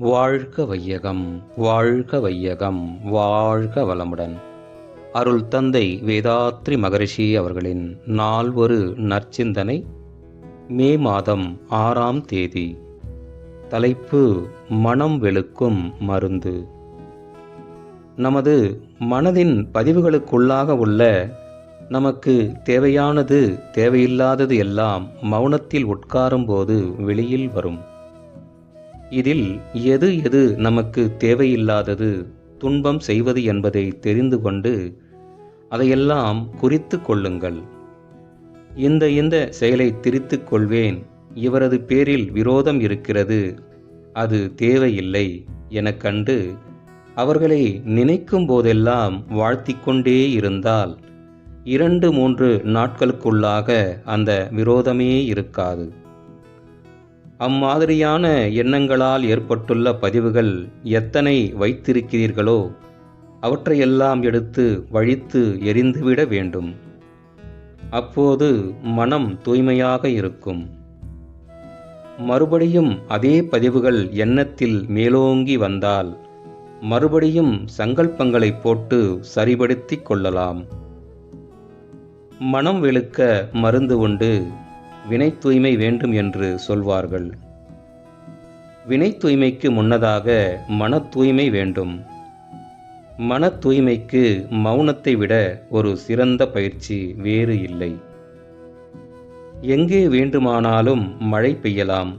வாழ்க வையகம், வாழ்க வையகம், வாழ்க வளமுடன். அருள் தந்தை வேதாத்ரி மகரிஷி அவர்களின் நால்வொரு நற்சிந்தனை. மே மாதம் 6ஆம் தேதி. தலைப்பு: மனம் வெளுக்கும் மருந்து. நமது மனதின் பதிவுகளுக்குள்ளாக உள்ள நமக்கு தேவையானது தேவையில்லாதது எல்லாம் மௌனத்தில் உட்காரும்போது வெளியில் வரும். இதில் எது எது நமக்கு தேவையில்லாதது, துன்பம் செய்வது என்பதை தெரிந்து கொண்டு அதையெல்லாம் குறித்து கொள்ளுங்கள். இந்த செயலை திரித்துக் கொள்வேன், இவரது பேரில் விரோதம் இருக்கிறது, அது தேவையில்லை எனக் கண்டு அவர்களை நினைக்கும் போதெல்லாம் வாழ்த்திக் கொண்டே இருந்தால் 2-3 நாட்களுக்குள்ளாக அந்த விரோதமே இருக்காது. அம்மாதிரியான எண்ணங்களால் ஏற்பட்டுள்ள பதிவுகள் எத்தனை வைத்திருக்கிறீர்களோ அவற்றையெல்லாம் எடுத்து வழித்து எரிந்துவிட வேண்டும். அப்போது மனம் தூய்மையாக இருக்கும். மறுபடியும் அதே பதிவுகள் எண்ணத்தில் மேலோங்கி வந்தால் மறுபடியும் சங்கல்பங்களை போட்டு சரிபடுத்திக் கொள்ளலாம். மனம் வெளுக்க மருந்து உண்டு, வினை தூய்மை வேண்டும் என்று சொல்வார்கள். வினை தூய்மைக்கு முன்னதாக மன தூய்மை வேண்டும். மன தூய்மைக்கு மௌனத்தை விட ஒரு சிறந்த பயிற்சி வேறு இல்லை. எங்கே வேண்டுமானாலும் மழை பெய்யலாம்.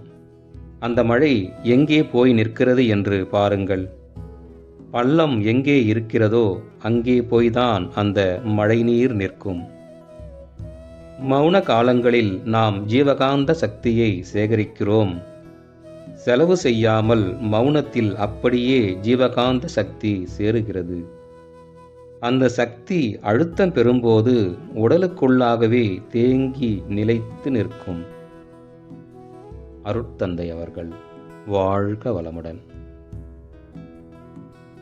அந்த மழை எங்கே போய் நிற்கிறது என்று பாருங்கள். பள்ளம் எங்கே இருக்கிறதோ அங்கே போய்தான் அந்த மழைநீர் நிற்கும். மௌன காலங்களில் நாம் ஜீவகாந்த சக்தியை சேகரிக்கிறோம். செலவு செய்யாமல் மௌனத்தில் அப்படியே ஜீவகாந்த சக்தி சேருகிறது. அந்த சக்தி அழுத்தம் பெறும்போது உடலுக்குள்ளாகவே தேங்கி நிலைத்து நிற்கும். அருட்தந்தை அவர்கள் வாழ்க வளமுடன்.